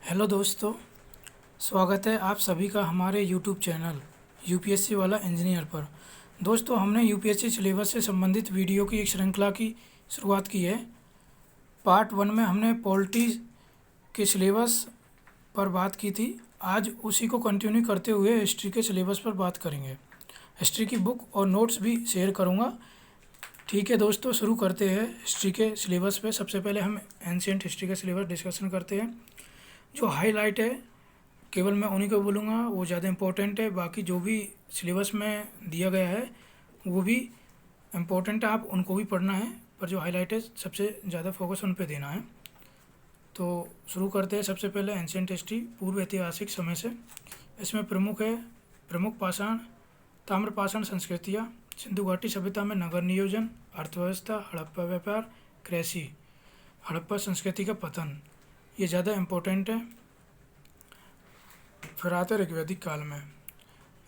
Hello दोस्तों, स्वागत है आप सभी का हमारे यूट्यूब चैनल यूपीएससी वाला इंजीनियर पर। दोस्तों, हमने यूपीएससी सिलेबस से संबंधित वीडियो की एक श्रृंखला की शुरुआत की है। पार्ट 1 में हमने पॉलिटी के सिलेबस पर बात की थी। आज उसी को कंटिन्यू करते हुए हिस्ट्री के सिलेबस पर बात करेंगे। हिस्ट्री की बुक और नोट्स भी शेयर करूँगा। ठीक है दोस्तों, शुरू करते हैं हिस्ट्री के सिलेबस पे। सबसे पहले हम एंशिएंट हिस्ट्री का सिलेबस डिस्कशन करते हैं। जो हाईलाइट है केवल मैं उन्हीं को बोलूँगा, वो ज़्यादा इम्पोर्टेंट है। बाकी जो भी सिलेबस में दिया गया है वो भी इम्पोर्टेंट है, आप उनको भी पढ़ना है, पर जो हाईलाइट है सबसे ज़्यादा फोकस उन पे देना है। तो शुरू करते हैं। सबसे पहले एंशिएंट हिस्ट्री, पूर्व ऐतिहासिक समय से। इसमें प्रमुख पाषाण, ताम्रपाषाण संस्कृतियाँ, सिंधु घाटी सभ्यता में नगर नियोजन, अर्थव्यवस्था, हड़प्पा व्यापार, कृषि, हड़प्पा संस्कृति का पतन, ये ज़्यादा इम्पोर्टेंट है। फिर आते हैं ऋग्वैदिक काल में।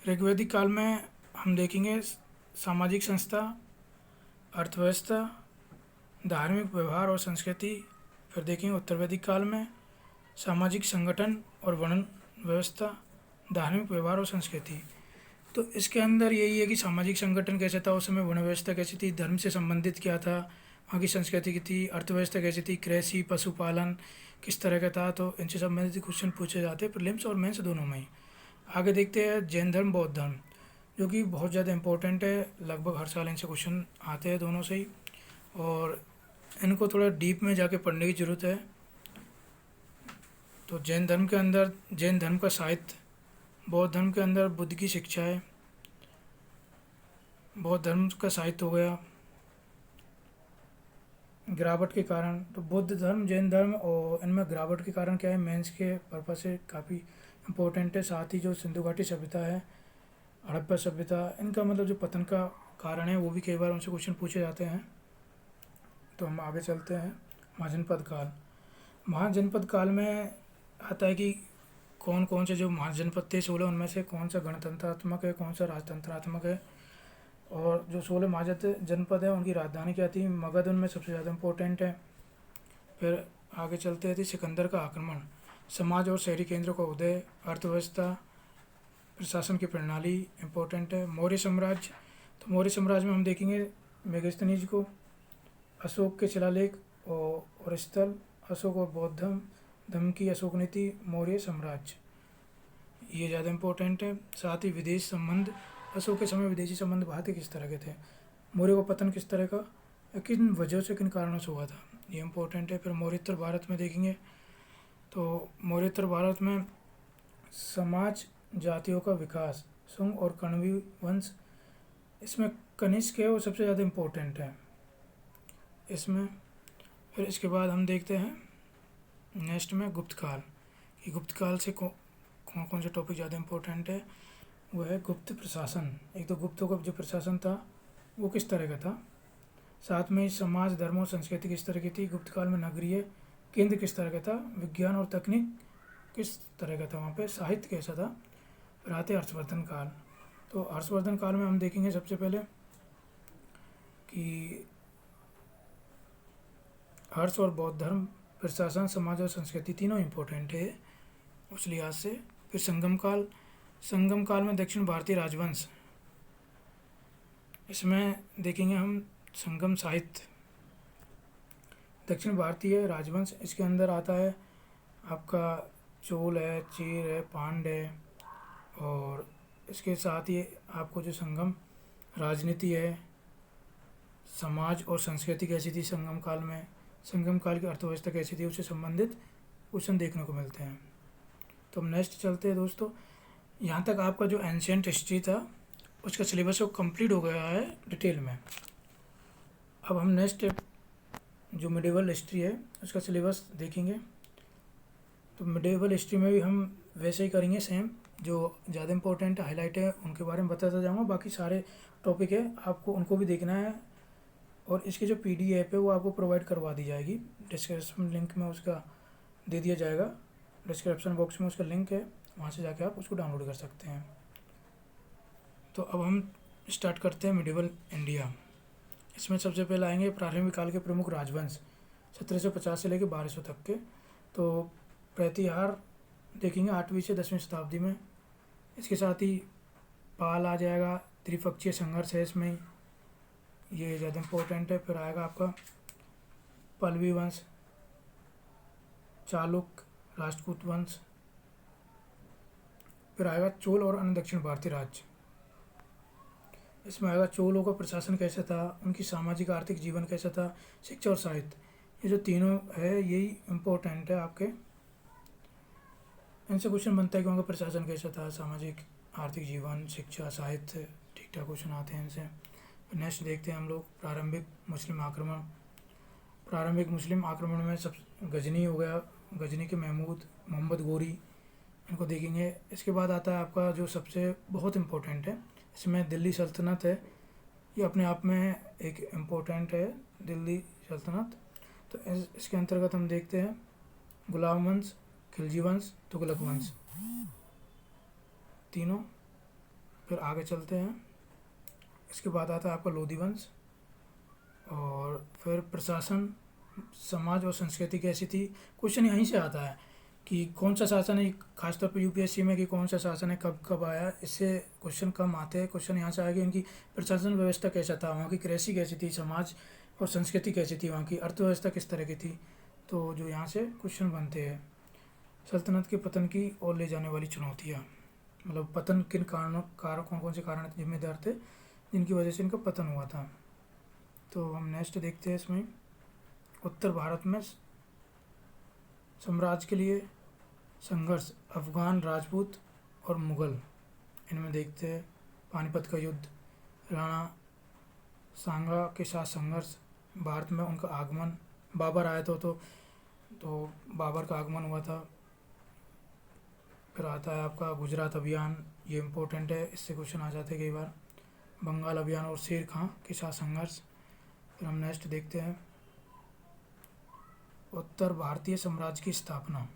ऋग्वैदिक काल में हम देखेंगे सामाजिक संस्था, अर्थव्यवस्था, धार्मिक व्यवहार और संस्कृति। फिर देखेंगे उत्तर वैदिक काल में सामाजिक संगठन और वर्णन व्यवस्था, धार्मिक व्यवहार और संस्कृति। तो इसके अंदर यही है कि सामाजिक संगठन कैसे था उस समय, वर्ण व्यवस्था कैसी थी, धर्म से संबंधित क्या था, वहाँ की संस्कृति की थी, अर्थव्यवस्था कैसी थी, कृषि, पशुपालन किस तरह का था। तो इनसे संबंधित क्वेश्चन पूछे जाते हैं प्रीलिम्स और मेंस दोनों में ही। आगे देखते हैं जैन धर्म, बौद्ध धर्म, जो कि बहुत ज़्यादा इंपॉर्टेंट है। लगभग हर साल इनसे क्वेश्चन आते हैं दोनों से ही, और इनको थोड़ा डीप में जाके पढ़ने की ज़रूरत है। तो जैन धर्म के अंदर जैन धर्म का साहित्य, बौद्ध धर्म के अंदर बुद्ध की शिक्षाएँ, बौद्ध धर्म का साहित्य हो गया। गिरावट के कारण, तो बुद्ध धर्म, जैन धर्म और इनमें गिरावट के कारण क्या है, मेंस के पर्पज से काफ़ी इम्पोर्टेंट है। साथ ही जो सिंधु घाटी सभ्यता है, हड़प्पा सभ्यता, इनका मतलब जो पतन का कारण है वो भी कई बार उनसे क्वेश्चन पूछे जाते हैं। तो हम आगे चलते हैं। महाजनपद काल। महाजनपद काल में आता है कि कौन कौन से जो महाजनपद थे 16, उनमें से कौन सा गणतंत्रात्मक है, कौन सा राजतंत्रात्मक है, और जो 16 महाजनपद है उनकी राजधानी क्या थी, मगध उनमें सबसे ज़्यादा इम्पोर्टेंट है। फिर आगे चलते थे सिकंदर का आक्रमण, समाज और शहरी केंद्रों का उदय, अर्थव्यवस्था, प्रशासन की प्रणाली इम्पोर्टेंट है। मौर्य साम्राज्य, तो मौर्य साम्राज्य में हम देखेंगे मेगास्थनीज को, अशोक के शिलालेख और स्थल, अशोक और बौद्ध धर्म की अशोक नीति, मौर्य साम्राज्य, ये ज़्यादा इम्पोर्टेंट है। साथ ही विदेश संबंध, अशोक के समय विदेशी संबंध भारत किस तरह के थे, मौर्य का पतन किस तरह का, किन वजहों से, किन कारणों से हुआ था, ये इम्पोर्टेंट है। फिर मौर्योत्तर भारत में देखेंगे तो मौर्योत्तर भारत में समाज, जातियों का विकास, शुंग और कण्वी वंश, इसमें कनिष्क है वो सबसे ज़्यादा इम्पोर्टेंट है इसमें। फिर इसके बाद हम देखते हैं नेक्स्ट में गुप्त काल, कि गुप्त काल से कौन कौन से टॉपिक ज़्यादा इम्पोर्टेंट है। वो है गुप्त प्रशासन। एक तो गुप्तों का जो प्रशासन था वो किस तरह का था, साथ में समाज, धर्म और संस्कृति किस तरह की थी, गुप्त काल में नगरीय केंद्र किस तरह का था, विज्ञान और तकनीक किस तरह का था, वहाँ पे साहित्य कैसा था। फिर आते हर्षवर्धन काल। तो हर्षवर्धन काल में हम देखेंगे सबसे पहले कि हर्ष और बौद्ध धर्म, प्रशासन, समाज और संस्कृति तीनों इम्पोर्टेंट है उस लिहाज से। फिर संगम काल में दक्षिण भारतीय राजवंश, इसमें देखेंगे हम संगम साहित्य, दक्षिण भारतीय राजवंश, इसके अंदर आता है आपका चोल है, चेर है, पांड है, और इसके साथ ही आपको जो संगम राजनीति है, समाज और संस्कृति कैसी थी संगम काल में, संगम काल की अर्थव्यवस्था कैसी थी, उससे संबंधित क्वेश्चन देखने को मिलते हैं। तो हम नेक्स्ट चलते हैं दोस्तों। यहाँ तक आपका जो एंशिएंट हिस्ट्री था उसका सिलेबस वो कंप्लीट हो गया है डिटेल में। अब हम नेक्स्ट जो मिडिवल हिस्ट्री है उसका सिलेबस देखेंगे। तो मिडिवल हिस्ट्री में भी हम वैसे ही करेंगे सेम, जो ज़्यादा इंपॉर्टेंट हाईलाइट है उनके बारे में बताता जाऊँगा, बाकी सारे टॉपिक है आपको उनको भी देखना है। और इसकी जो PDF है वो आपको प्रोवाइड करवा दी जाएगी, डिस्क्रिप्शन लिंक में उसका दे दिया जाएगा, डिस्क्रिप्शन बॉक्स में उसका लिंक है, वहाँ से जाके आप उसको डाउनलोड कर सकते हैं। तो अब हम स्टार्ट करते हैं मिडिवल इंडिया। इसमें सबसे पहले आएंगे प्रारंभिक काल के प्रमुख राजवंश 1750 से लेकर 1200 तक के। तो प्रतिहार देखेंगे 8वीं से 10वीं शताब्दी में। इसके साथ ही पाल आ जाएगा, त्रिपक्षीय संघर्ष है इसमें, ये ज़्यादा इम्पोर्टेंट है। फिर आएगा आपका पल्लवी वंश, चालुक्य, राष्ट्रकूट वंश। फिर आएगा चोल और अन्य दक्षिण भारतीय राज्य। इसमें आएगा चोलों का प्रशासन कैसा था, उनकी सामाजिक आर्थिक जीवन कैसा था, शिक्षा और साहित्य। ये जो तीनों है यही इम्पोर्टेंट है आपके, इनसे क्वेश्चन बनता है कि उनका प्रशासन कैसा था, सामाजिक आर्थिक जीवन, शिक्षा, साहित्य, ठीक ठाक क्वेश्चन आते हैं इनसे। नेक्स्ट देखते हैं हम लोग प्रारंभिक मुस्लिम आक्रमण। प्रारंभिक मुस्लिम आक्रमण में सब गजनी हो गया, गजनी के महमूद, मोहम्मद गोरी, इनको देखेंगे। इसके बाद आता है आपका जो सबसे बहुत इम्पोर्टेंट है, इसमें दिल्ली सल्तनत है, ये अपने आप में एक इम्पोर्टेंट है दिल्ली सल्तनत। तो इसके अंतर्गत हम देखते हैं गुलाम वंश, खिलजी वंश, तुगलक वंश, तीनों। फिर आगे चलते हैं, इसके बाद आता है आपका लोधी वंश। और फिर प्रशासन, समाज और संस्कृति कैसी थी, क्वेश्चन यहीं से आता है कि कौन सा शासन है, खासतौर पर यूपीएससी में कि कौन सा शासन है, कब कब आया, इससे क्वेश्चन कम आते हैं। क्वेश्चन यहाँ से आएगा इनकी प्रशासन व्यवस्था कैसा था, वहाँ की कृषि कैसी थी, समाज और संस्कृति कैसी थी, वहाँ की अर्थव्यवस्था किस तरह की थी। तो जो यहाँ से क्वेश्चन बनते हैं, सल्तनत के पतन की ओर ले जाने वाली चुनौतियाँ, मतलब पतन किन कारणों, कौन कौन से कारण जिम्मेदार थे जिनकी वजह से इनका पतन हुआ था। तो हम नेक्स्ट देखते हैं इसमें उत्तर भारत में साम्राज्य के लिए संघर्ष, अफगान, राजपूत और मुग़ल। इनमें देखते हैं पानीपत का युद्ध, राणा सांगा के साथ संघर्ष, भारत में उनका आगमन, बाबर आए तो बाबर का आगमन हुआ था। फिर आता है आपका गुजरात अभियान, ये इम्पोर्टेंट है, इससे क्वेश्चन आ जाते हैं कई बार। बंगाल अभियान और शेर खां के साथ संघर्ष। फिर हम नेक्स्ट देखते हैं उत्तर भारतीय साम्राज्य की स्थापना।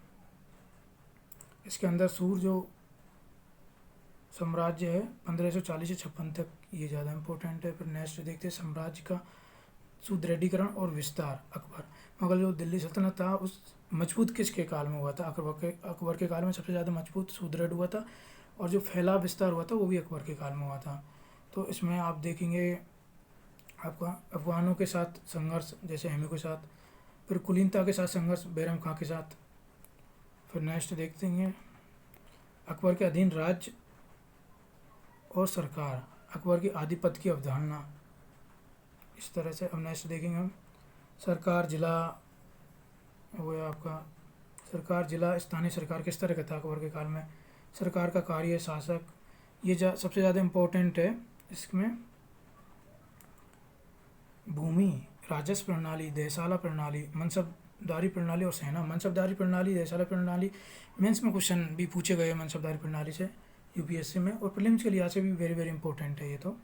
इसके अंदर सूर जो साम्राज्य है 1540 से 56 तक, ये ज़्यादा इम्पोर्टेंट है। फिर नेक्स्ट देखते हैं साम्राज्य का सुदृढ़ीकरण और विस्तार। अकबर, मगर जो दिल्ली सल्तनत था उस मजबूत किसके काल में हुआ था, अकबर के काल में सबसे ज़्यादा मजबूत सुदृढ़ हुआ था, और जो फैलाव विस्तार हुआ था वो भी अकबर के काल में हुआ था। तो इसमें आप देखेंगे आपका अफगानों के साथ संघर्ष जैसे हेमू के साथ, फिर कुलीनता के साथ संघर्ष बैरम खां के साथ। फिर नेक्स्ट देखते हैं अकबर के अधीन राज्य और सरकार, अकबर की आधिपत्य की अवधारणा, इस तरह से। अब नेक्स्ट देखेंगे हम सरकार जिला, वो है आपका सरकार जिला, स्थानीय सरकार किस तरह का था अकबर के काल में, सरकार का कार्य, शासक, ये सबसे ज़्यादा इम्पोर्टेंट है। इसमें भूमि, राजस्व प्रणाली, देहसाला प्रणाली, मनसबदारी प्रणाली और सेना। मनसबदारी प्रणाली, देहसाला प्रणाली मेंस में क्वेश्चन भी पूछे गए मनसबदारी प्रणाली से यूपीएससी में, और प्रीलिम्स के लिहाज से भी वेरी वेरी इंपॉर्टेंट है ये तो,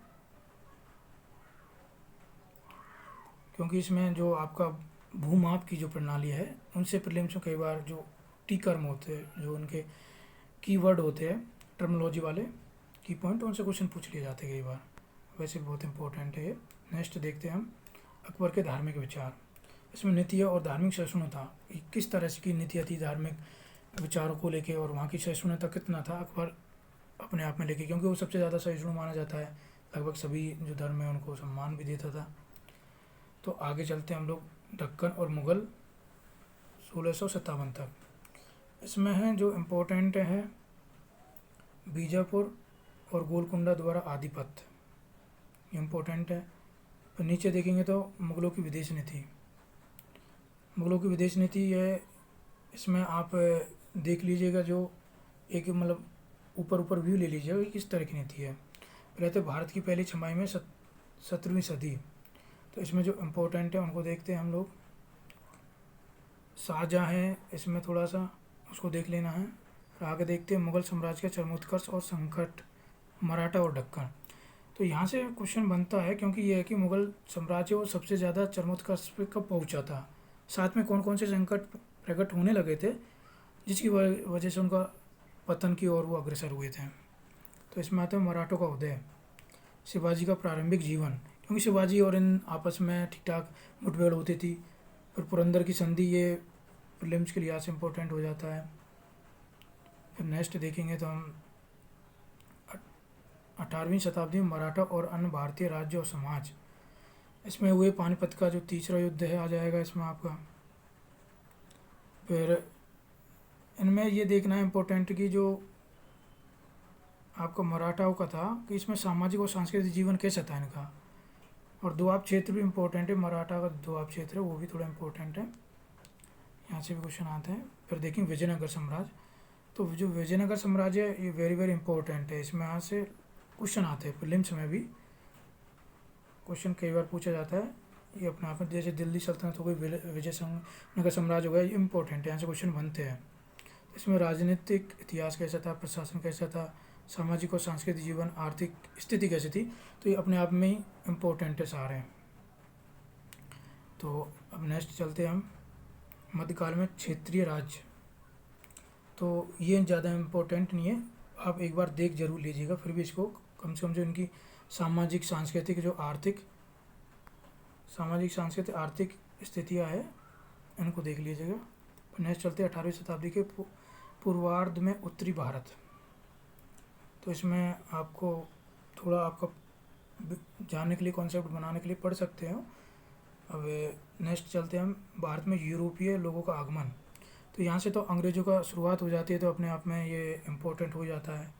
क्योंकि इसमें जो आपका भूमाप की जो प्रणाली है उनसे प्रीलिम्स में कई बार जो टी कर्म होते हैं, जो उनके कीवर्ड होते हैं टर्मिनोलॉजी वाले की पॉइंट, उनसे क्वेश्चन पूछ लिए जाते हैं कई बार, वैसे बहुत इंपॉर्टेंट है ये। नेक्स्ट देखते हैं हम अकबर के धार्मिक विचार। इसमें नीतियाँ और धार्मिक सहिष्णुता, किस तरह से की नीतियाँ थी धार्मिक विचारों को लेके, और वहाँ की सहिष्णुता कितना था अकबर अपने आप में लेके, क्योंकि वो सबसे ज़्यादा सहिष्णु माना जाता है, लगभग सभी जो धर्म है उनको सम्मान भी देता था। तो आगे चलते हैं हम लोग दक्कन और मुग़ल 1657 तक। इसमें है जो इम्पोर्टेंट है बीजापुर और गोलकुंडा द्वारा आधिपत्य, इम्पोर्टेंट है। फिर नीचे देखेंगे तो मुग़लों की विदेश नीति, मुग़लों की विदेश नीति है, इसमें आप देख लीजिएगा जो एक मतलब ऊपर व्यू ले लीजिएगा कि किस तरह की नीति है। रहते भारत की पहली छमाही में 17वीं सदी, तो इसमें जो इम्पोर्टेंट है उनको देखते हैं हम लोग। शाहजहाँ है, इसमें थोड़ा सा उसको देख लेना है। फिर आगे देखते हैं मुग़ल साम्राज्य का चरमोत्कर्ष और संकट, मराठा और दक्कन। तो यहाँ से क्वेश्चन बनता है, क्योंकि ये है कि मुग़ल साम्राज्य वो सबसे ज़्यादा चरमोत्कर्ष पे कब पहुँचा था, साथ में कौन कौन से संकट प्रकट होने लगे थे जिसकी वजह से उनका पतन की ओर वो अग्रसर हुए थे। तो इसमें आता है मराठों का उदय, शिवाजी का प्रारंभिक जीवन, क्योंकि शिवाजी और इन आपस में ठीक ठाक मुठभेड़ होती थी। फिर पुरंदर की संधि, ये प्रीलिम्स के लिहाज से इम्पोर्टेंट हो जाता है। फिर नेक्स्ट देखेंगे तो हम 18वीं शताब्दी में मराठा और अन्य भारतीय राज्य और समाज, इसमें हुए पानीपत का जो तीसरा युद्ध है आ जाएगा इसमें आपका। फिर इनमें ये देखना है इम्पोर्टेंट कि जो आपका मराठाओं का था कि इसमें सामाजिक और सांस्कृतिक जीवन कैसा था इनका, और दोआब क्षेत्र भी इम्पोर्टेंट है, मराठा का दोआब क्षेत्र है वो भी थोड़ा इम्पोर्टेंट है, यहाँ से भी क्वेश्चन आते हैं। फिर देखेंगे विजयनगर साम्राज्य, तो जो विजयनगर साम्राज्य है ये वेरी वेरी इंपॉर्टेंट है, इसमें यहाँ से क्वेश्चन आते हैं, प्रीलिम्स में भी क्वेश्चन कई बार पूछा जाता है ये अपने आप में। जैसे दिल्ली सल्तनत हो गई, विजयनगर साम्राज्य हो गया, ये इंपॉर्टेंट है, यहाँ से क्वेश्चन बनते हैं। इसमें राजनीतिक इतिहास कैसा था, प्रशासन कैसा था, सामाजिक और सांस्कृतिक जीवन, आर्थिक स्थिति कैसी थी, तो ये अपने आप में ही इम्पोर्टेंट है सारे। तो अब नेक्स्ट चलते हैं हम मध्यकाल में क्षेत्रीय राज्य, तो ये ज़्यादा इम्पोर्टेंट नहीं है, आप एक बार देख जरूर लीजिएगा, फिर भी इसको कम से कम जो इनकी सामाजिक सांस्कृतिक आर्थिक स्थितियाँ है इनको देख लीजिएगा। नेक्स्ट चलते हैं 18वीं शताब्दी के पूर्वार्ध में उत्तरी भारत, तो इसमें आपको थोड़ा आपका जानने के लिए, कॉन्सेप्ट बनाने के लिए पढ़ सकते हो। अब नेक्स्ट चलते हैं हम भारत में यूरोपीय लोगों का आगमन, तो यहाँ से तो अंग्रेज़ों का शुरुआत हो जाती है, तो अपने आप में ये इम्पोर्टेंट हो जाता है।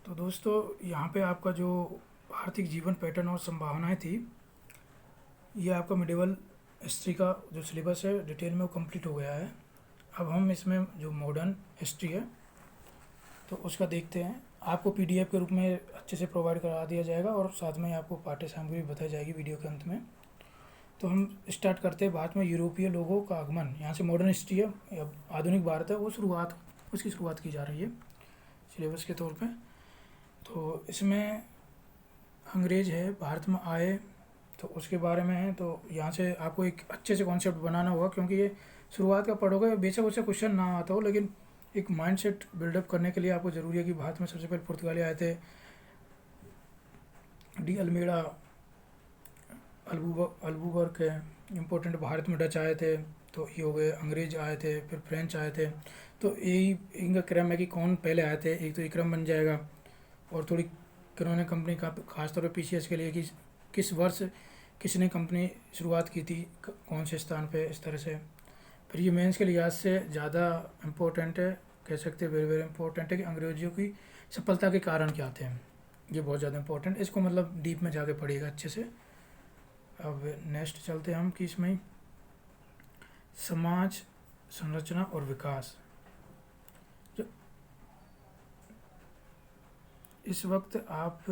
तो दोस्तों यहाँ पे आपका जो आर्थिक जीवन पैटर्न और संभावनाएं थी, ये आपका मिडिवल हिस्ट्री का जो सिलेबस है डिटेल में वो कंप्लीट हो गया है। अब हम इसमें जो मॉडर्न हिस्ट्री है तो उसका देखते हैं, आपको पीडीएफ के रूप में अच्छे से प्रोवाइड करा दिया जाएगा और साथ में आपको पाठ्य सामग्री भी बताई जाएगी वीडियो के अंत में। तो हम स्टार्ट करते हैं भारत में यूरोपीय लोगों का आगमन, यहाँ से मॉडर्न हिस्ट्री है, आधुनिक भारत है, वो उसकी शुरुआत की जा रही है सिलेबस के तौर पे। तो इसमें अंग्रेज़ है भारत में आए तो उसके बारे में है, तो यहाँ से आपको एक अच्छे से कॉन्सेप्ट बनाना होगा, क्योंकि ये शुरुआत का पढ़ोगे, बेशक उससे क्वेश्चन ना आता हो, लेकिन एक माइंडसेट बिल्डअप करने के लिए आपको ज़रूरी है कि भारत में सबसे पहले पुर्तगाली आए थे, डी अल्मेडा अल्बुकर्क है इम्पोर्टेंट, भारत में डच आए थे तो ये हो गए, अंग्रेज आए थे, फिर फ्रेंच आए थे, तो यही इनका क्रम है कि कौन पहले आए थे, एक तो ये क्रम बन जाएगा। और थोड़ी किन्होंने कंपनी का खासतौर पर पीसीएस के लिए कि किस वर्ष किसने कंपनी शुरुआत की थी, कौन से स्थान पे, इस तरह से। फिर ये मेंस के लिहाज से ज़्यादा इम्पोर्टेंट है, कह सकते हैं वेरी वेरी इंपॉर्टेंट है कि अंग्रेजियों की सफलता के कारण क्या थे, ये बहुत ज़्यादा इंपॉर्टेंट है, इसको मतलब डीप में जाके पढ़िएगा अच्छे से। अब नेक्स्ट चलते हैं हम कि इसमें समाज संरचना और विकास, जो इस वक्त आप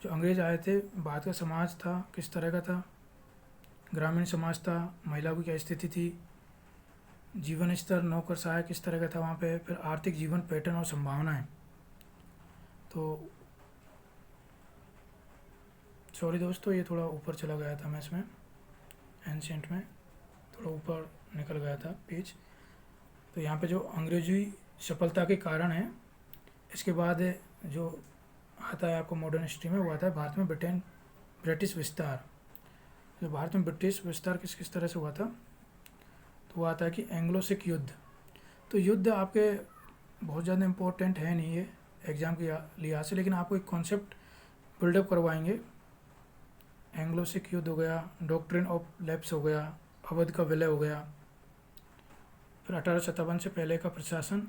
जो अंग्रेज आए थे, भारत का समाज था किस तरह का था, ग्रामीण समाज था, महिलाओं की क्या स्थिति थी, जीवन स्तर नौकरशाह किस तरह का था वहाँ पे, फिर आर्थिक जीवन पैटर्न और संभावनाएं। तो सॉरी दोस्तों ये थोड़ा ऊपर चला गया था, मैं इसमें एंशिएंट में थोड़ा ऊपर निकल गया था पेज। तो यहाँ पे जो अंग्रेजी सफलता के कारण है, इसके बाद जो आता है आपको मॉडर्न हिस्ट्री में, वो आता है भारत में ब्रिटिश विस्तार। जो भारत में ब्रिटिश विस्तार किस तरह से हुआ था, तो वो आता है कि एंग्लो सिख युद्ध। तो युद्ध आपके बहुत ज़्यादा इम्पोर्टेंट है नहीं ये एग्ज़ाम के लिहाज से, लेकिन आपको एक कॉन्सेप्ट बिल्डअप करवाएंगे। एंग्लो सिख युद्ध हो गया, डॉक्ट्रिन ऑफ लैप्स हो गया, अवध का विलय हो गया, फिर 1857 से पहले का प्रशासन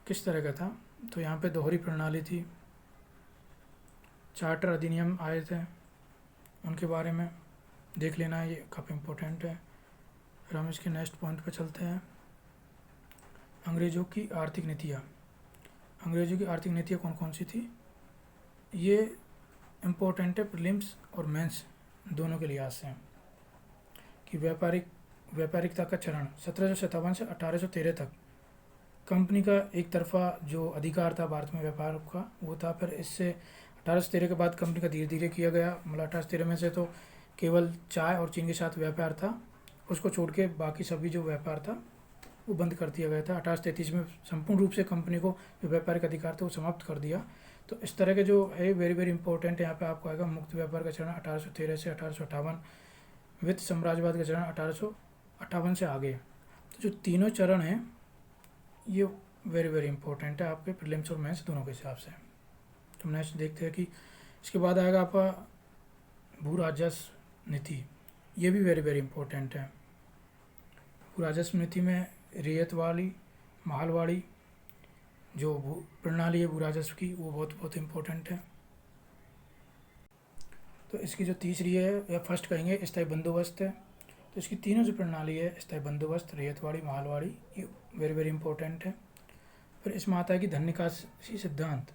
किस तरह का था, तो यहाँ पे दोहरी प्रणाली थी, चार्टर अधिनियम आए थे, उनके बारे में देख लेना, ये काफ़ी इम्पोर्टेंट है। फिर हम इसके नेक्स्ट पॉइंट पे चलते हैं, अंग्रेज़ों की आर्थिक नीतियाँ। अंग्रेज़ों की आर्थिक नीतियाँ कौन कौन सी थी, ये इम्पोर्टेंट है प्रीलिम्स और मेंस दोनों के लिहाज से, कि व्यापारिकता का चरण 1757 से 1813 तक कंपनी का एक तरफा जो अधिकार था भारत में व्यापार का वो था। फिर इससे 1813 के बाद कंपनी का धीरे धीरे किया गया, मतलब 1813 में से तो केवल चाय और चीन के साथ व्यापार था, उसको छोड़ के बाकी सभी जो व्यापार था वो बंद कर दिया गया था। 1833 में संपूर्ण रूप से कंपनी को जो व्यापारिक अधिकार थे वो समाप्त कर दिया। तो इस तरह के जो है वेरी वेरी इंपॉर्टेंट है, यहाँ पे आपको आएगा मुक्त व्यापार का चरण 1813 से 1858, वित्त साम्राज्यवाद का चरण 1858 से आगे। तो जो तीनों चरण हैं ये वेरी वेरी इंपॉर्टेंट है आपके प्रीलिम्स और मेंस दोनों के हिसाब से। तो नेक्स्ट देखते हैं कि इसके बाद आएगा आपका भू राजस्व नीति। ये भी वेरी वेरी इंपॉर्टेंट है। भू राजस्व नीति में रियायतवाड़ी, माहलवाड़ी जो प्रणाली है भू राजस्व की वो बहुत बहुत इम्पोर्टेंट है। तो इसकी जो तीसरी है या फर्स्ट कहेंगे स्थायी बंदोबस्त है। तो इसकी तीनों जो प्रणाली है स्थायी बंदोबस्त, रियायतवाड़ी, माहलवाड़ी, ये वेरी वेरी इंपॉर्टेंट है। फिर इसमें आता है कि धन निकासी सिद्धांत,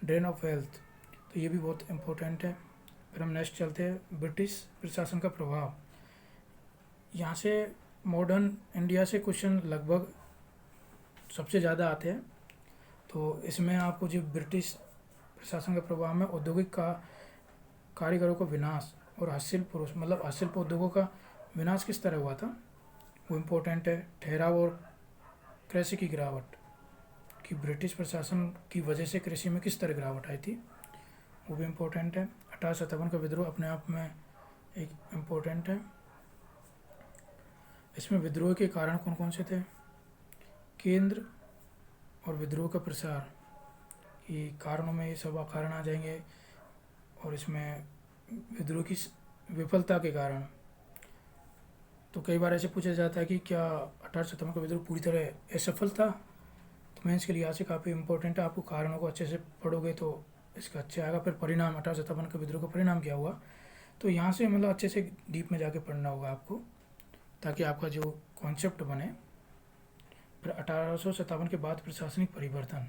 ड्रेन ऑफ वेल्थ, तो ये भी बहुत इम्पोर्टेंट है। फिर हम नेक्स्ट चलते हैं ब्रिटिश प्रशासन का प्रभाव। यहाँ से मॉडर्न इंडिया से क्वेश्चन लगभग सबसे ज़्यादा आते हैं। तो इसमें आपको जो ब्रिटिश प्रशासन के प्रभाव में औद्योगिक का कारीगरों का विनाश और हस्तशिल्प पुरुष मतलब हस्तशिल्प उद्योगों का विनाश किस तरह हुआ था वो इम्पोर्टेंट है। ठहराव और कृषि की गिरावट कि ब्रिटिश प्रशासन की वजह से कृषि में किस तरह गिरावट आई थी वो भी इम्पोर्टेंट है। 1857 का विद्रोह अपने आप में एक इम्पोर्टेंट है। इसमें विद्रोह के कारण कौन कौन से थे, केंद्र और विद्रोह का प्रसार कि कारणों में ये सब कारण आ जाएंगे। और इसमें विद्रोह की विफलता के कारण, तो कई बार ऐसे पूछा जाता है कि क्या 1857 का विद्रोह पूरी तरह असफल था। तो मेंस के लिहाज से काफ़ी इंपॉर्टेंट है, आपको कारणों को अच्छे से पढ़ोगे तो इसका अच्छा आएगा। फिर परिणाम 1857 के विद्रोह का परिणाम क्या हुआ, तो यहाँ से मतलब अच्छे से डीप में जाके पढ़ना होगा आपको ताकि आपका जो कॉन्सेप्ट बने। फिर 1857 के बाद प्रशासनिक परिवर्तन,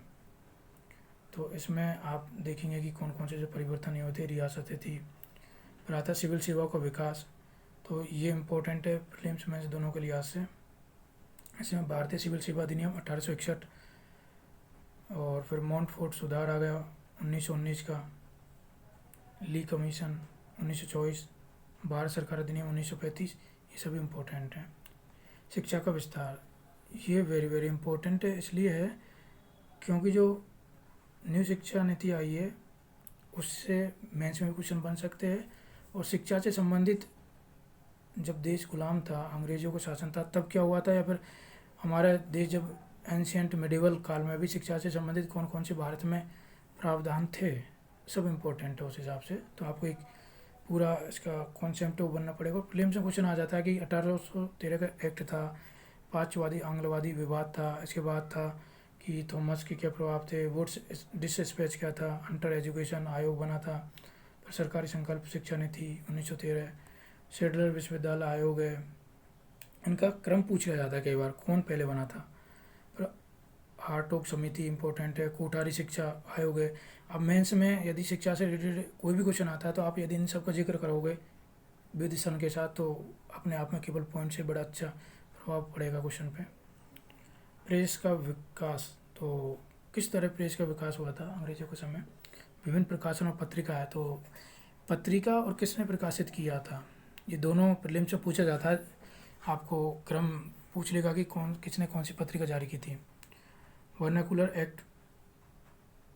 तो इसमें आप देखेंगे कि कौन कौन से जो परिवर्तन ये होते, रियासतें थी। फिर आता सिविल सेवाओं का विकास, तो ये इम्पोर्टेंट है प्रीलिम्स मेंस दोनों के लिहाज से। इसमें भारतीय सिविल सेवा अधिनियम 1861 और फिर मॉन्टफोर्ट सुधार आ गया 1919 का, ली कमीशन 1924, भारत सरकार अधिनियम 1935, ये सभी इम्पोर्टेंट हैं। शिक्षा का विस्तार, ये वेरी वेरी इम्पोर्टेंट है, इसलिए है क्योंकि जो न्यू शिक्षा नीति आई है उससे मेंस में क्वेश्चन बन सकते हैं। और शिक्षा से संबंधित जब देश गुलाम था, अंग्रेज़ों का शासन था, तब क्या हुआ था, या फिर हमारा देश जब एंशियंट मिडिवल काल में भी शिक्षा से संबंधित कौन कौन से भारत में प्रावधान थे, सब इम्पोर्टेंट है उस हिसाब से। तो आपको एक पूरा इसका कॉन्सेप्ट वो बनना पड़ेगा। प्रीलिम्स में क्वेश्चन आ जाता है कि 1813 का एक्ट था, पाँचवादी आंग्लवादी विवाद था, इसके बाद था कि थॉमस के क्या प्रभाव थे, वुड्स डिसस्पैच क्या था, अंडर एजुकेशन आयोग बना था, फिर सरकारी संकल्प शिक्षा नीति 1913, शेडलर विश्वविद्यालय आयोग है। इनका क्रम पूछ लिया जाता है कई बार कौन पहले बना था। फिर हार्टोग समिति इम्पोर्टेंट है, कोठारी शिक्षा आयोग है। अब मेंस में यदि शिक्षा से रिलेटेड कोई भी क्वेश्चन आता है तो आप यदि इन सब का जिक्र करोगे विद सन के साथ तो अपने आप में केवल पॉइंट से बड़ा अच्छा प्रभाव पड़ेगा क्वेश्चन पे। प्रेस का विकास, तो किस तरह प्रेस का विकास हुआ था अंग्रेजों के समय, विभिन्न प्रकाशन और पत्रिका है। तो पत्रिका और किसने प्रकाशित किया था, ये दोनों प्रीलिम्स से पूछा जाता है। आपको क्रम पूछ लेगा कि किसने कौन सी पत्रिका जारी की थी। वर्नाकुलर एक्ट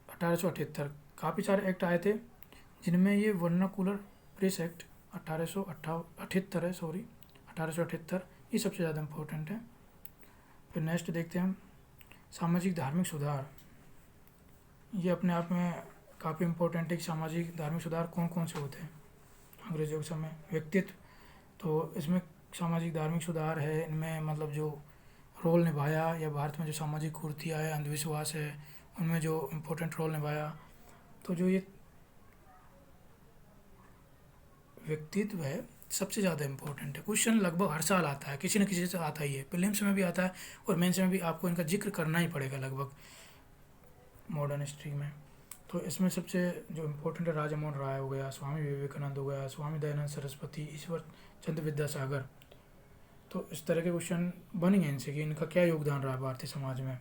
1878, काफ़ी सारे एक्ट आए थे जिनमें ये वर्नाकुलर प्रेस एक्ट 1878 है, सॉरी 1878, ये सबसे ज़्यादा इम्पोर्टेंट है। फिर नेक्स्ट देखते हैं हम सामाजिक धार्मिक सुधार। ये अपने आप में काफ़ी इम्पोर्टेंट है कि सामाजिक धार्मिक सुधार कौन कौन से होते हैं अंग्रेजों के समय। व्यक्तित्व, तो इसमें सामाजिक धार्मिक सुधार है, इनमें मतलब जो रोल निभाया या भारत में जो सामाजिक कुरीतियाँ है, अंधविश्वास है, उनमें जो इम्पोर्टेंट रोल निभाया। तो जो ये व्यक्तित्व है सबसे ज़्यादा इम्पोर्टेंट है। क्वेश्चन लगभग हर साल आता है, किसी न किसी से आता ही है, प्रीलिम्स में भी आता है और मेंस में भी आपको इनका जिक्र करना ही पड़ेगा लगभग मॉडर्न हिस्ट्री में। तो इसमें सबसे जो इम्पोर्टेंट है राजा मोहन राय हो गया, स्वामी विवेकानंद हो गया, स्वामी दयानंद सरस्वती, ईश्वर चंद्र विद्यासागर। तो इस तरह के क्वेश्चन बनेंगे इनसे कि इनका क्या योगदान रहा भारतीय समाज में।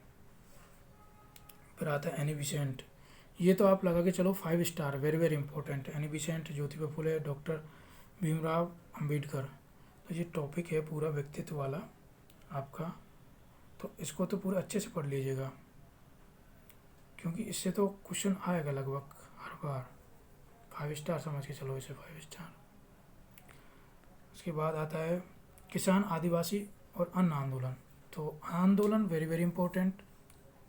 फिर आता है एनी बेसेंट, ये तो आप लगा के चलो 5 star, very very important. Annie Besant, Jyotiba Phule, doctor Bhimrao Ambedkar. तो ये टॉपिक है पूरा व्यक्तित्व वाला आपका, तो इसको तो पूरा अच्छे से पढ़ लीजिएगा क्योंकि इससे तो क्वेश्चन आएगा लगभग हर बार। 5 स्टार समझ के चलो इसे 5 स्टार। उसके बाद आता है किसान, आदिवासी और अन्न आंदोलन। तो आंदोलन वेरी वेरी इंपॉर्टेंट,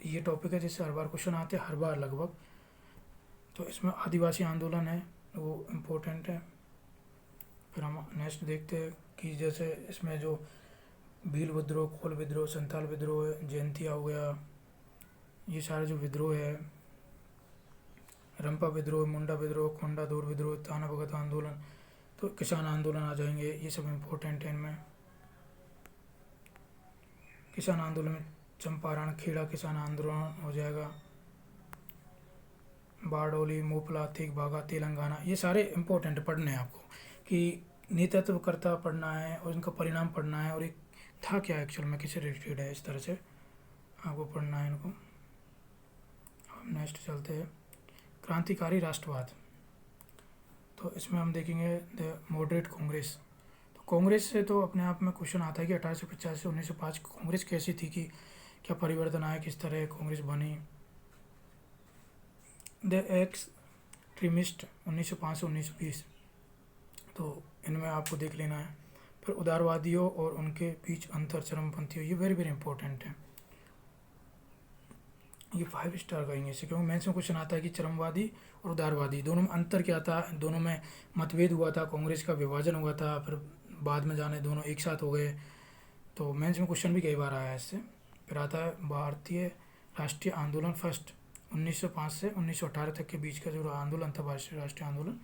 ये टॉपिक है जिससे हर बार क्वेश्चन आते हैं, हर बार लगभग। तो इसमें आदिवासी आंदोलन है वो इम्पोर्टेंट है। फिर हम नेक्स्ट देखते हैं कि जैसे इसमें जो भील विद्रोह, कोल विद्रोह, संताल विद्रोह, जयंतिया हो गया, ये सारे जो विद्रोह है, रंपा विद्रोह, मुंडा विद्रोह, कोंडा दूर विद्रोह, ताना भगत आंदोलन, तो किसान आंदोलन आ जाएंगे, ये सब इम्पोर्टेंट है इनमें। किसान आंदोलन में चंपारण, खेड़ा किसान आंदोलन हो जाएगा, बारडोली, मोपला, तेगबागा, तेलंगाना, ये सारे इम्पोर्टेंट पढ़ने हैं आपको, कि नेतृत्वकर्ता पढ़ना है और इनका परिणाम पढ़ना है और एक था क्या एक्चुअल में, किससे रिलेटेड है, इस तरह से आपको पढ़ना है इनको। हम नेक्स्ट चलते हैं, क्रांतिकारी राष्ट्रवाद। तो इसमें हम देखेंगे द मॉडरेट कांग्रेस। तो कांग्रेस से तो अपने आप में क्वेश्चन आता है कि 1850 से 1905 कांग्रेस कैसी थी, कि क्या परिवर्तन आया, किस तरह कांग्रेस बनी। द एक्सट्रीमिस्ट 1905 से 1920, तो इनमें आपको देख लेना है। फिर उदारवादियों और उनके बीच अंतर, चरमपंथियों, ये वेरी वेरी इंपॉर्टेंट है, ये 5 स्टार का इंग्लिश है, क्योंकि मेंस में क्वेश्चन आता है कि चरमवादी और उदारवादी दोनों में अंतर क्या था, दोनों में मतभेद हुआ था, कांग्रेस का विभाजन हुआ था, फिर बाद में जाने दोनों एक साथ हो गए। तो मेंस में क्वेश्चन भी कई बार आया है इससे। फिर आता है भारतीय राष्ट्रीय आंदोलन फर्स्ट, 1905 से 1918 तक के बीच का जो आंदोलन था, भारतीय राष्ट्रीय आंदोलन,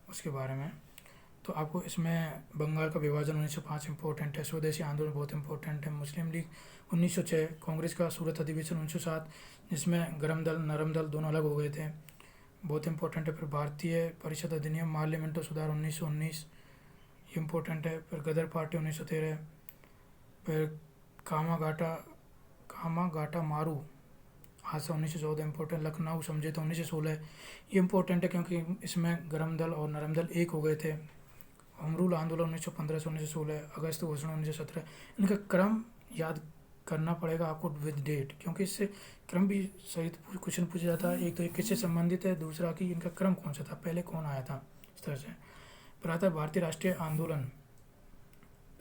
उसके बारे में। तो आपको इसमें बंगाल का विभाजन 1905 इंपॉर्टेंट है, स्वदेशी आंदोलन बहुत इंपॉर्टेंट है, मुस्लिम लीग 1906, कांग्रेस का सूरत अधिवेशन 1907, जिसमें गरम दल नरम दल दोनों अलग हो गए थे, बहुत इंपॉर्टेंट है। फिर भारतीय परिषद अधिनियम, माल्य मिंटो सुधार 1919, ये इंपॉर्टेंट है। फिर गदर पार्टी 1913, फिर कामागाटा मारू हादसा 1914 इंपॉर्टेंट, लखनऊ समझौता 1916, ये इंपॉर्टेंट है क्योंकि इसमें गरम दल और नरम दल एक हो गए थे। होम रूल आंदोलन 1915 से 1916, अगस्त घोषणा 1917, इनका क्रम याद करना पड़ेगा आपको विद डेट, क्योंकि इससे क्रम भी सही क्वेश्चन पूछा जाता है। एक तो ये किससे संबंधित है, दूसरा कि इनका क्रम कौन सा था, पहले कौन आया था, इस तरह से। फिर आता है भारतीय राष्ट्रीय आंदोलन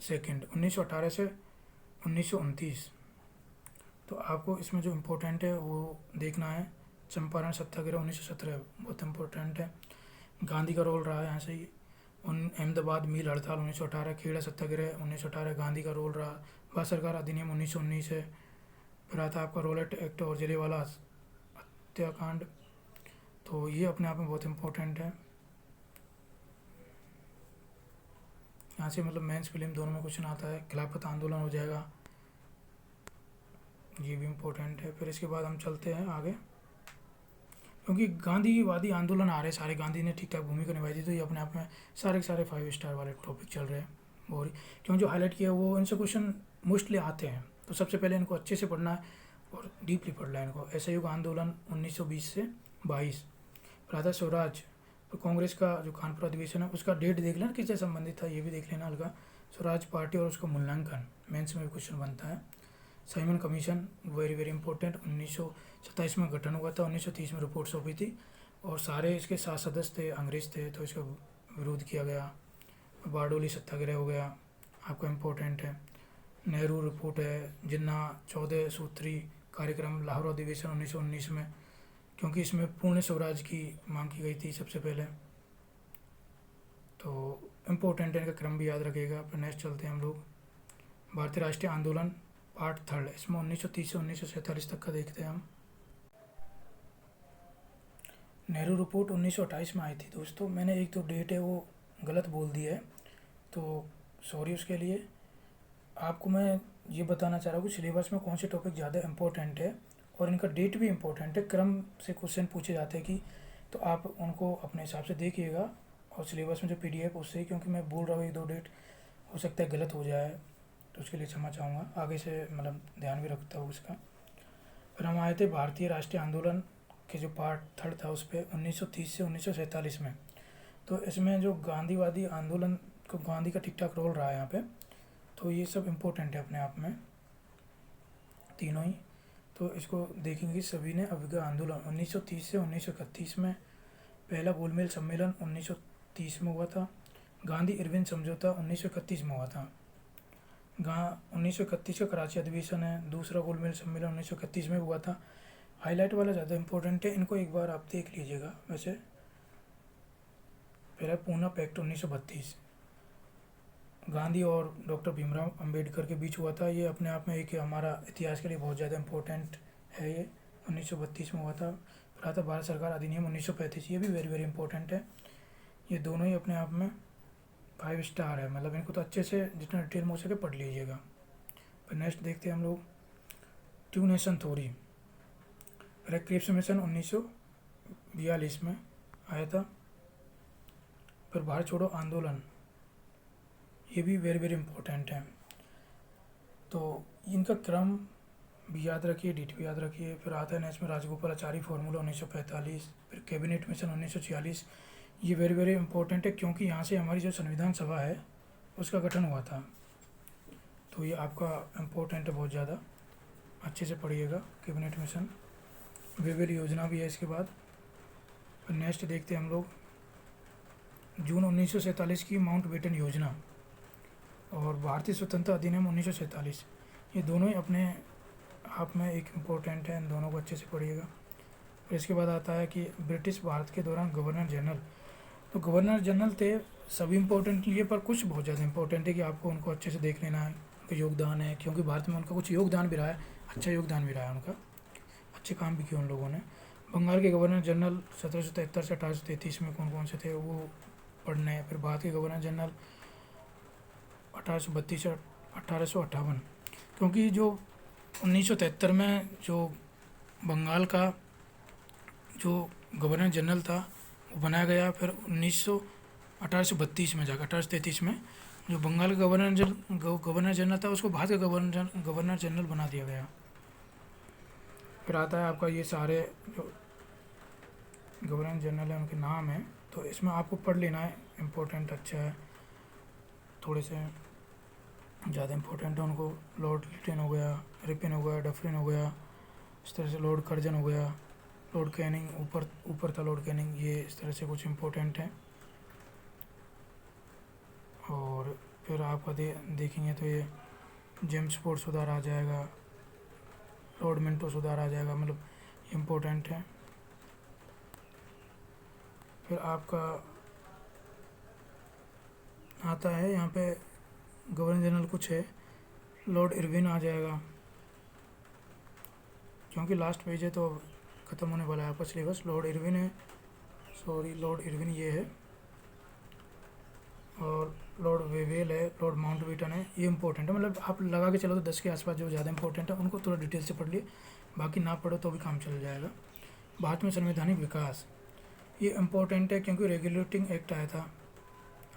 सेकेंड, 1918 से 1929। तो आपको इसमें जो इम्पोर्टेंट है वो देखना है। चंपारण सत्याग्रह 1917 बहुत इम्पोर्टेंट है, गांधी का रोल रहा है यहाँ से ही। अहमदाबाद मिल हड़ताल 1918, खेड़ा सत्याग्रह 1918, गांधी का रोल रहा। भारत सरकार अधिनियम 1919 है। फिर आता है आपका रोलेट एक्ट और जलियांवाला हत्याकांड, तो ये अपने आप में बहुत इम्पोर्टेंट है। यहाँ से मतलब मेंस फिल्म दोनों में क्वेश्चन आता है। खिलाफत आंदोलन हो जाएगा, ये भी इम्पोर्टेंट है। फिर इसके बाद हम चलते हैं आगे, क्योंकि गांधीवादी आंदोलन आ रहे सारे, गांधी ने ठीक ठाक भूमिका निभाई थी, तो ये अपने आप में सारे के सारे 5 स्टार वाले टॉपिक चल रहे हैं। और क्योंकि जो हाईलाइट किया वो इनसे क्वेश्चन मोस्टली आते हैं, तो सबसे पहले इनको अच्छे से पढ़ना है और डीपली पढ़ना है इनको। असहयोग आंदोलन 1920 से 22। फिर आता है स्वराज, तो कांग्रेस का जो कानपुर अधिवेशन है उसका डेट देख लेना किससे संबंधित था, ये भी देख लेना हल्का। स्वराज पार्टी और उसका मूल्यांकन, मेंस में भी क्वेश्चन बनता है। Simon commission very very important, 1927 में गठन हुआ था, 1930 में रिपोर्ट सौंपी थी और सारे इसके 7 सदस्य थे अंग्रेज थे, तो इसका विरोध किया गया। बारडोली सत्याग्रह हो गया, आपका इम्पोर्टेंट है। नेहरू रिपोर्ट है, जिन्ना 14 सूत्री कार्यक्रम, लाहौर अधिवेशन 1919 में, क्योंकि इसमें पूर्ण स्वराज की मांग की गई थी सबसे पहले, तो इम्पोर्टेंट है, इनका क्रम भी याद रखिएगा। फिर नेक्स्ट चलते हैं हम लोग भारतीय राष्ट्रीय आंदोलन पार्ट थर्ड, इसमें 1930 से 1947 तक का देखते हैं हम। नेहरू रिपोर्ट 1928 में आई थी दोस्तों, मैंने एक तो डेट है वो गलत बोल दी है, तो सॉरी उसके लिए। आपको मैं ये बताना चाह रहा हूँ कि सिलेबस में कौन से टॉपिक ज़्यादा इंपॉर्टेंट है और इनका डेट भी इंपॉर्टेंट है, क्रम से क्वेश्चन पूछे जाते हैं कि, तो आप उनको अपने हिसाब से देखिएगा और सिलेबस में जो PDF उससे ही, क्योंकि मैं बोल रहा हूँ 1-2 डेट हो सकता है गलत हो जाए, तो उसके लिए क्षमा चाहूँगा, आगे से मतलब ध्यान भी रखता हूँ उसका। फिर हम आए थे भारतीय राष्ट्रीय आंदोलन के जो पार्ट थर्ड था उस पर 1930 से 1947 में, तो इसमें जो गांधीवादी आंदोलन को गांधी का ठीक ठाक रोल रहा है यहाँ पे, तो ये सब इम्पोर्टेंट है अपने आप में तीनों ही, तो इसको देखेंगे। सभी ने अविगा आंदोलन 1930 से 1931 में, पहला गोलमेज सम्मेलन 1930 में हुआ था, गांधी इरविन समझौता 1931 में हुआ था। 1931 का कराची अधिवेशन है। दूसरा गोलमेज सम्मेलन 1931 में हुआ था। हाईलाइट वाला ज़्यादा इंपॉर्टेंट है, इनको एक बार आप देख लीजिएगा। वैसे पहला पूना पैक्ट 1932 गांधी और डॉक्टर भीमराव अंबेडकर के बीच हुआ था। ये अपने आप में एक हमारा इतिहास के लिए बहुत ज़्यादा इंपॉर्टेंट है। ये 1932 में हुआ था। फिर आता भारत सरकार अधिनियम 1935, ये भी वेरी वेरी इंपॉर्टेंट है। ये दोनों ही अपने आप में 5 स्टार है, मतलब इनको तो अच्छे से जितना डिटेल में हो सके पढ़ लीजिएगा। फिर नेक्स्ट देखते हैं हम लोग टू नेशन थ्योरी। पहले क्रिप्स मिशन 1942 में आया था। फिर भारत छोड़ो आंदोलन, ये भी वेरी वेरी इंपॉर्टेंट है। तो इनका क्रम भी याद रखिए, डेट भी याद रखिए। फिर आता है नेक्स्ट में राजगोपालाचारी फार्मूला 1945। फिर कैबिनेट मिशन 1946, ये वेरी वेरी इंपॉर्टेंट है क्योंकि यहाँ से हमारी जो संविधान सभा है उसका गठन हुआ था। तो ये आपका इम्पोर्टेंट है बहुत ज़्यादा, अच्छे से पढ़िएगा। कैबिनेट मिशन वेवेल योजना भी है इसके बाद। फिर नेक्स्ट देखते हैं हम लोग जून 1947 की माउंट बेटन योजना और भारतीय स्वतंत्रता अधिनियम 1947, ये दोनों ही अपने आप में एक इम्पोर्टेंट है, इन दोनों को अच्छे से पढ़िएगा। फिर इसके बाद आता है कि ब्रिटिश भारत के दौरान गवर्नर जनरल, तो गवर्नर जनरल थे सभी इम्पोर्टेंट लिए, पर कुछ बहुत ज़्यादा इंपॉर्टेंट है कि आपको उनको अच्छे से देख लेना है। उनका योगदान है, क्योंकि भारत में उनका कुछ योगदान भी रहा है, अच्छा योगदान भी रहा है उनका, अच्छे काम भी किए उन लोगों ने। बंगाल के गवर्नर जनरल 1773 से 1833 में कौन कौन से थे वो पढ़ने हैं। फिर भारत के गवर्नर जनरल 1832 से 1858, क्योंकि जो 1973 में जो बंगाल का जो गवर्नर जनरल था वो बनाया गया। फिर 1832 में जाकर 1833 में जो बंगाल का गवर्नर जनरल था उसको भारत का गवर्नर जनरल बना दिया गया। फिर आता है आपका ये सारे जो गवर्नर जनरल है उनके नाम है, तो इसमें आपको पढ़ लेना है, इम्पोर्टेंट अच्छा है, थोड़े से ज़्यादा इम्पोर्टेंट है उनको। लॉर्ड लिटन हो गया, रिपन हो गया, डफरिन हो गया, इस तरह से लॉर्ड कर्जन हो गया, लॉर्ड कैनिंग ऊपर था लॉर्ड कैनिंग, ये इस तरह से कुछ इम्पोर्टेंट है। और फिर आप देखेंगे तो ये जेम्स फोर्ड सुधार आ जाएगा, लॉर्ड मिंटो सुधार आ जाएगा, मतलब इम्पोर्टेंट है। फिर आपका आता है यहाँ पे गवर्नर जनरल कुछ है, लॉर्ड इरविन आ जाएगा, क्योंकि लास्ट पेज है तो ख़त्म होने वाला है आपका सिलेबस। लॉर्ड इरविन है, सॉरी लॉर्ड इरविन ये है, और लॉर्ड वेवेल है, लॉर्ड माउंटबेटन है, ये इंपॉर्टेंट है। मतलब आप लगा के चलो तो 10 के आसपास जो ज़्यादा इंपॉर्टेंट है उनको थोड़ा डिटेल से पढ़ लिए, बाकी ना पढ़ो तो भी काम चल जाएगा। भारत में संवैधानिक विकास, ये इम्पोर्टेंट है क्योंकि रेगुलेटिंग एक्ट आया था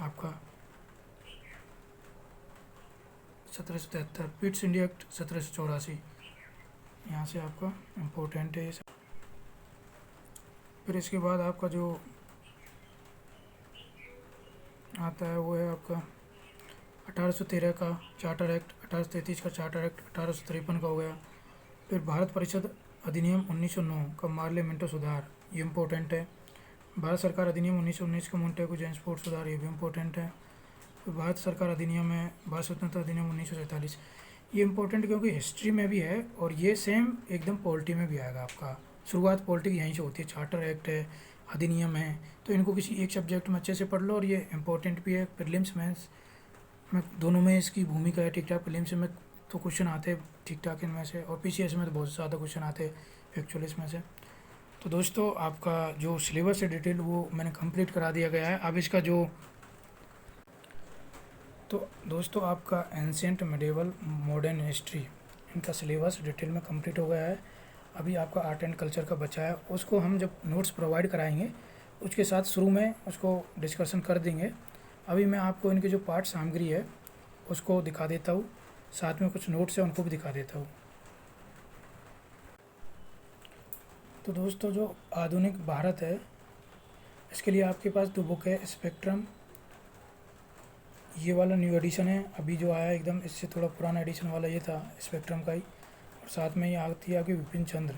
आपका 1773, पिट्स इंडिया एक्ट 1784, यहाँ से आपका इम्पोर्टेंट है ये सब। फिर इसके बाद आपका जो आता है वो है आपका 1813 का चार्टर एक्ट, 1833 का चार्टर एक्ट, 1853 का हो गया। फिर भारत परिषद अधिनियम 1909 का मार्ले मिंटो सुधार, ये इम्पोर्टेंट है। भारत सरकार अधिनियम 1919 का मोंटेगू जेम्सफोर्ड सुधार, ये भी इम्पोर्टेंट है। फिर भारत सरकार अधिनियम है भारत स्वतंत्रता अधिनियम 1947, ये इम्पोर्टेंट क्योंकि हिस्ट्री में भी है और ये सेम एकदम पॉलिटी में भी आएगा आपका। शुरुआत पॉलिटी की यहीं से होती है, चार्टर एक्ट है, अधिनियम है, तो इनको किसी एक सब्जेक्ट में अच्छे से पढ़ लो। और ये इम्पोर्टेंट भी है, प्रीलिम्स मेंस में दोनों में इसकी भूमिका है ठीक ठाक। प्रीलिम्स में तो क्वेश्चन आते ठीक ठाक इनमें से, और पीसीएस में तो बहुत ज़्यादा क्वेश्चन आते एक्चुअली इसमें से। तो दोस्तों आपका जो सिलेबस है डिटेल वो मैंने कंप्लीट करा दिया गया है। अब इसका जो तो दोस्तों आपका एंशिएंट मिडिवल मॉडर्न हिस्ट्री, इनका सिलेबस डिटेल में कंप्लीट हो गया है। अभी आपका आर्ट एंड कल्चर का बचा है, उसको हम जब नोट्स प्रोवाइड कराएंगे उसके साथ शुरू में उसको डिस्कशन कर देंगे। अभी मैं आपको इनकी जो पाठ सामग्री है उसको दिखा देता हूँ, साथ में कुछ नोट्स है उनको भी दिखा देता हूँ। तो दोस्तों जो आधुनिक भारत है इसके लिए आपके पास 2 बुक है, स्पेक्ट्रम, ये वाला न्यू एडिशन है अभी जो आया एकदम, इससे थोड़ा पुराना एडिशन वाला ये था स्पेक्ट्रम का ही, और साथ में ये आती है आपकी विपिन चंद्र,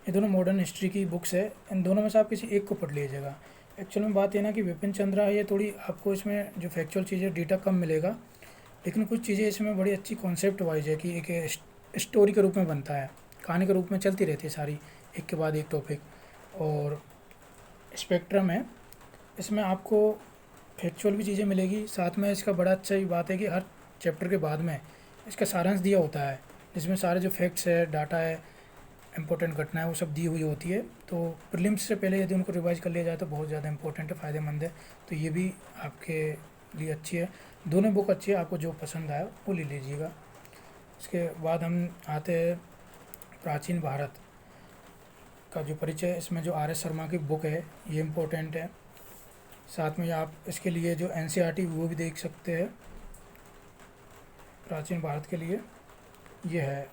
ये दोनों मॉडर्न हिस्ट्री की बुक्स है। इन दोनों में से आप किसी एक को पढ़ लीजिएगा। एक्चुअल में बात ये ना कि विपिन चंद्रा ये थोड़ी आपको इसमें जो फैक्चुअल चीज़ें डेटा कम मिलेगा, लेकिन कुछ चीज़ें इसमें बड़ी अच्छी कॉन्सेप्ट वाइज है कि एक स्टोरी के रूप में बनता है, कहानी के रूप में चलती रहती है सारी, एक के बाद एक टॉपिक। और स्पेक्ट्रम है, इसमें आपको फैक्चुअल भी चीज़ें मिलेगी, साथ में इसका बड़ा अच्छा ही बात है कि हर चैप्टर के बाद में इसका सारांश दिया होता है, जिसमें सारे जो फैक्ट्स है, डाटा है, इंपॉर्टेंट घटना है, वो सब दी हुई होती है। तो प्रीलिम्स से पहले यदि उनको रिवाइज कर लिया जाए तो बहुत ज़्यादा इंपॉर्टेंट है, फ़ायदेमंद है। तो ये भी आपके लिए अच्छी है, दोनों बुक अच्छी है, आपको जो पसंद आया वो ले लीजिएगा। इसके बाद हम आते हैं प्राचीन भारत का जो परिचय, इसमें जो आर एस शर्मा की बुक है ये इम्पोर्टेंट है। साथ में आप इसके लिए जो एनसीईआरटी वो भी देख सकते हैं प्राचीन भारत के लिए, ये है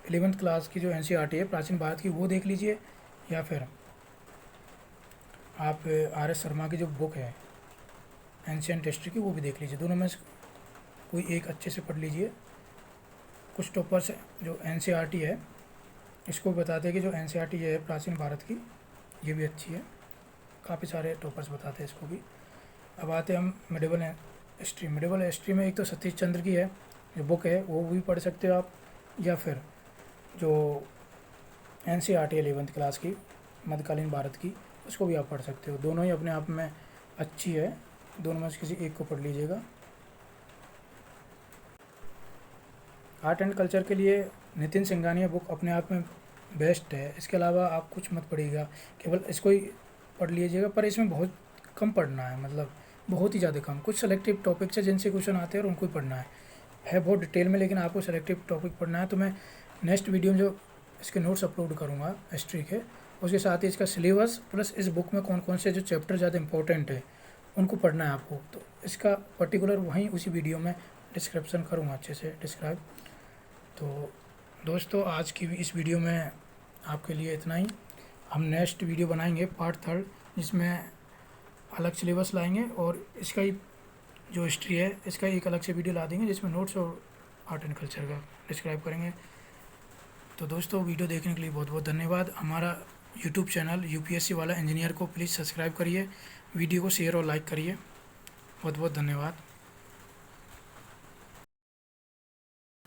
11th क्लास की जो एनसीईआरटी है प्राचीन भारत की, वो देख लीजिए, या फिर आप आर एस शर्मा की जो बुक है एंशियंट हिस्ट्री की वो भी देख लीजिए। दोनों में से कोई एक अच्छे से पढ़ लीजिए। कुछ टॉपर्स जो एनसीईआरटी है इसको भी बताते हैं कि जो एनसीईआरटी है प्राचीन भारत की ये भी अच्छी है, काफ़ी सारे टॉपर्स बताते हैं इसको भी। अब आते हैं हम मिडिवल हिस्ट्री। मिडिवल हिस्ट्री में एक तो सतीश चंद्र की है जो बुक है वो भी पढ़ सकते हो आप, या फिर जो एनसीईआरटी 11th क्लास की मध्यकालीन भारत की उसको भी आप पढ़ सकते हो। दोनों ही अपने आप में अच्छी है, दोनों में से किसी एक को पढ़ लीजिएगा। आर्ट एंड कल्चर के लिए नितिन सिंघानिया बुक अपने आप में बेस्ट है, इसके अलावा आप कुछ मत पढ़िएगा, केवल इसको ही पढ़ लीजिएगा। पर इसमें बहुत कम पढ़ना है, मतलब बहुत ही ज़्यादा कम। कुछ सेलेक्टिव टॉपिक्स है जिनसे क्वेश्चन आते हैं और उनको ही पढ़ना है बहुत डिटेल में, लेकिन आपको सेलेक्टिव टॉपिक पढ़ना है। तो मैं नेक्स्ट वीडियो में जो इसके नोट्स अपलोड करूँगा हिस्ट्री के, उसके साथ ही इसका सिलेबस प्लस इस बुक में कौन कौन से जो चैप्टर ज़्यादा इंपॉर्टेंट है उनको पढ़ना है आपको, तो इसका पर्टिकुलर वहीं उसी वीडियो में डिस्क्रिप्शन करूँगा अच्छे से डिस्क्राइब। तो दोस्तों आज की इस वीडियो में आपके लिए इतना ही। हम नेक्स्ट वीडियो बनाएंगे पार्ट 3 जिसमें अलग सिलेबस लाएंगे, और इसका ही जो हिस्ट्री है इसका एक अलग से वीडियो ला देंगे जिसमें नोट्स और आर्ट एंड कल्चर का डिस्क्राइब करेंगे। तो दोस्तों वीडियो देखने के लिए बहुत बहुत धन्यवाद। हमारा यूट्यूब चैनल यूपीएससी वाला इंजीनियर को प्लीज़ सब्सक्राइब करिए, वीडियो को शेयर और लाइक करिए। बहुत बहुत धन्यवाद।